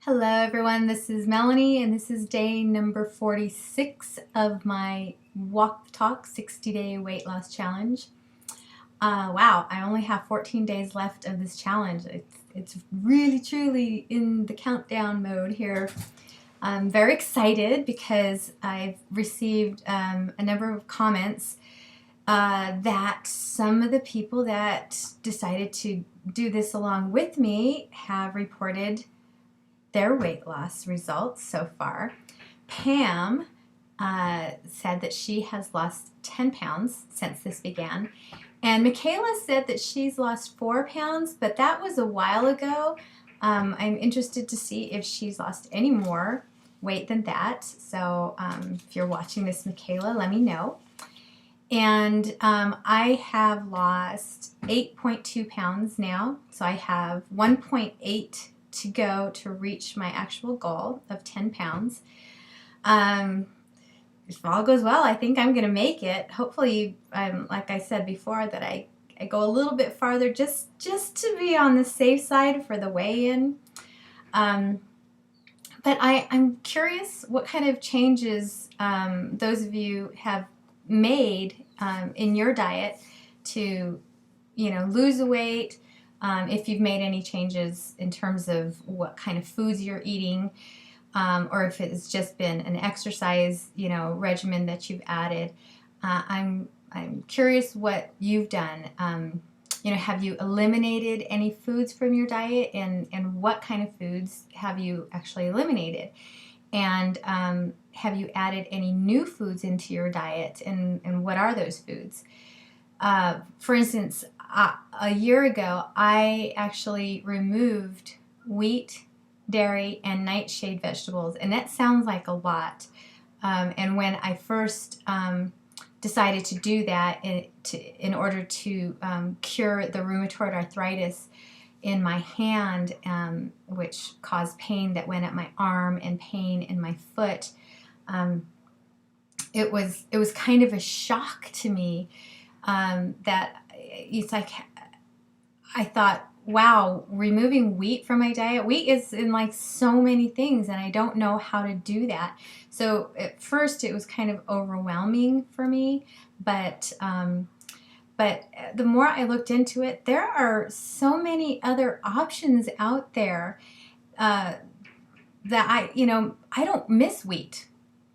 Hello everyone, this is Melanie and this is day number 46 of my Walk the Talk 60-day weight loss challenge. Wow, I only have 14 days left of this challenge. It's really truly in the countdown mode here. I'm very excited because I've received a number of comments that some of the people that decided to do this along with me have reported their weight loss results so far. Pam said that she has lost 10 pounds since this began. And Michaela said that she's lost 4 pounds, but that was a while ago. I'm interested to see if she's lost any more weight than that. So if you're watching this, Michaela, let me know. And I have lost 8.2 pounds now. So I have 1.8 to go to reach my actual goal of 10 pounds. If all goes well, I think I'm gonna make it. Hopefully, like I said before, that I go a little bit farther just to be on the safe side for the weigh-in. But I'm curious what kind of changes those of you have made in your diet to, lose the weight. If you've made any changes in terms of what kind of foods you're eating, or if it's just been an exercise, regimen that you've added. I'm curious what you've done. Have you eliminated any foods from your diet, and what kind of foods have you actually eliminated? And have you added any new foods into your diet, and what are those foods? For instance, a year ago, I actually removed wheat, dairy, and nightshade vegetables, and that sounds like a lot. And when I first decided to do that in order to cure the rheumatoid arthritis in my hand, which caused pain that went up my arm and pain in my foot, it was kind of a shock to me. That it's like, I thought, wow, removing wheat from my diet. Wheat is in like so many things, and I don't know how to do that. So at first it was kind of overwhelming for me, but the more I looked into it, there are so many other options out there that I don't miss wheat.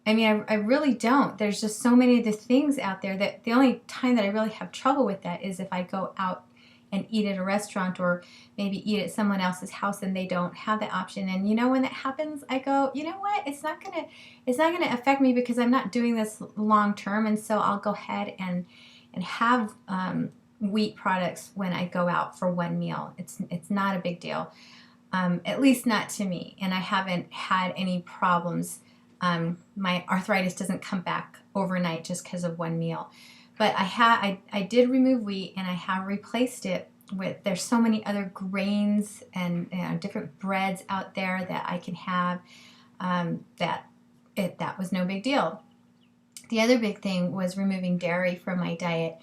I mean, I really don't. There's just so many of the things out there that the only time that I really have trouble with that is if I go out and eat at a restaurant, or maybe eat at someone else's house and they don't have that option. And when that happens, I go, you know what? It's not gonna affect me because I'm not doing this long term, and so I'll go ahead and have wheat products when I go out for one meal. It's not a big deal, at least not to me, and I haven't had any problems. My arthritis doesn't come back overnight just because of one meal. But I did remove wheat, and I have replaced it with, there's so many other grains and different breads out there that I can have, that was no big deal. The other big thing was removing dairy from my diet.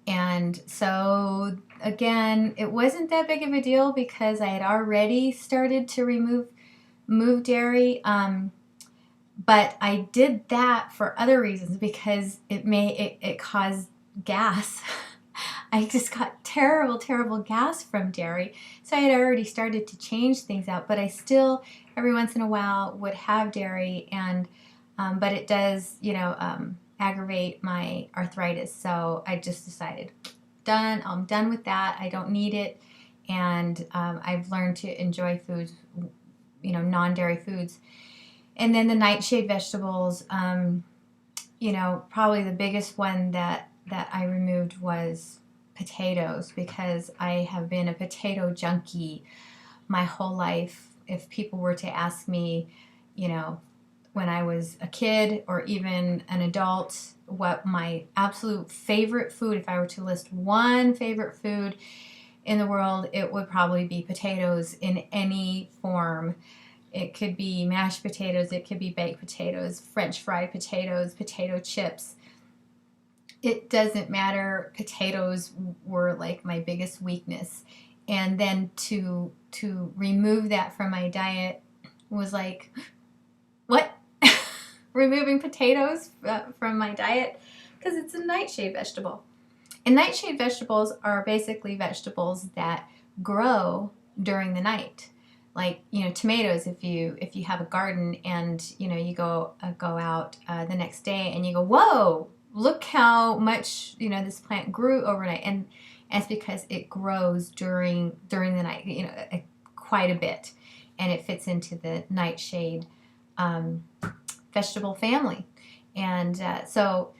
And so again, it wasn't that big of a deal because I had already started to remove dairy. But I did that for other reasons, because it caused gas. I just got terrible gas from dairy. So I had already started to change things out, but I still every once in a while would have dairy, and but it does aggravate my arthritis. So I just decided, I'm done with that. I don't need it, and I've learned to enjoy foods, non-dairy foods. And then the nightshade vegetables, probably the biggest one that I removed was potatoes, because I have been a potato junkie my whole life. If people were to ask me, when I was a kid or even an adult, what my absolute favorite food, if I were to list one favorite food in the world, it would probably be potatoes in any form. It could be mashed potatoes, it could be baked potatoes, French fried potatoes, potato chips. It doesn't matter. Potatoes were like my biggest weakness. And then to remove that from my diet was like, what? Removing potatoes from my diet? Because it's a nightshade vegetable. And nightshade vegetables are basically vegetables that grow during the night. Like, you know, tomatoes, if you have a garden and, you know, you go out the next day and you go, whoa, look how much, you know, this plant grew overnight. And it's because it grows during the night, you know, quite a bit. And it fits into the nightshade vegetable family. And so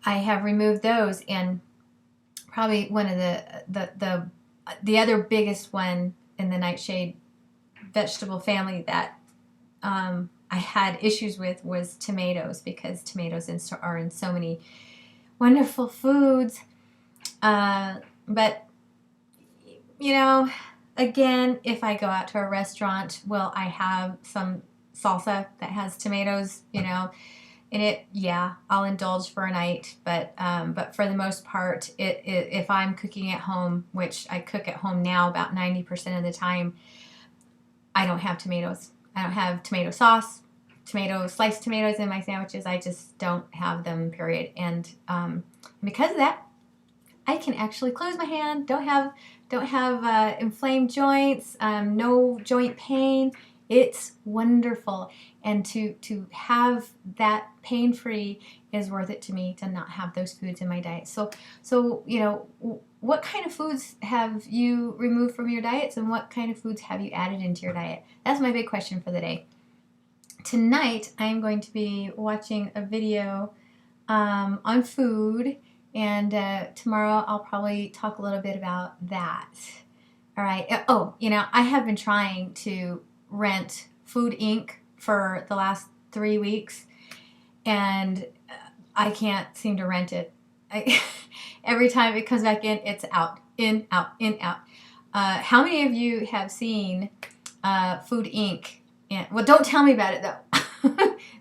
I have removed those, and probably one of the other biggest one in the nightshade vegetable family that I had issues with was tomatoes, because tomatoes are in so many wonderful foods. But, you know, again, if I go out to a restaurant, will I have some salsa that has tomatoes, you know, in it? Yeah, I'll indulge for a night, but for the most part, if I'm cooking at home, which I cook at home now about 90% of the time, I don't have tomatoes. I don't have tomato sauce, sliced tomatoes in my sandwiches. I just don't have them, period. And because of that, I can actually close my hand. Don't have inflamed joints. No joint pain. It's wonderful, and to have that pain-free is worth it to me, to not have those foods in my diet. So you know, what kind of foods have you removed from your diets, and what kind of foods have you added into your diet? That's my big question for the day. Tonight, I'm going to be watching a video on food, and tomorrow I'll probably talk a little bit about that. All right. Oh, you know, I have been trying to rent Food Inc. for the last 3 weeks, and I can't seem to rent it. Every time it comes back in, it's out, in, out, in, out. How many of you have seen Food Inc.? Well, don't tell me about it, though.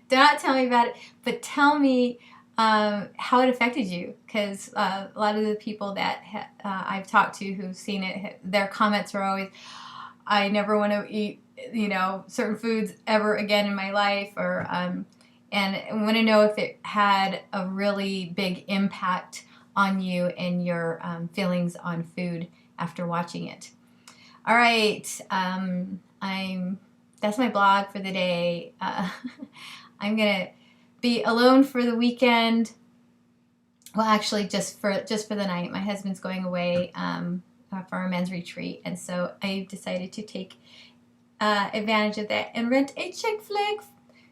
Do not tell me about it, but tell me how it affected you, because a lot of the people that I've talked to who've seen it, their comments are always, I never want to eat, you know, certain foods ever again in my life, or and I want to know if it had a really big impact on you and your feelings on food after watching it. All right, that's my blog for the day. I'm gonna be alone for the weekend. Well, actually, just for the night. My husband's going away for a men's retreat, and so I decided to take advantage of that and rent a chick flick.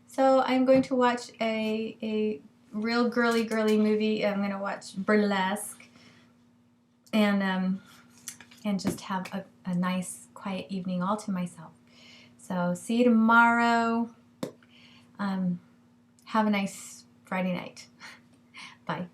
So I'm going to watch a real girly movie. I'm going to watch Burlesque, and just have a nice quiet evening all to myself. So see you tomorrow. Have a nice Friday night. Bye.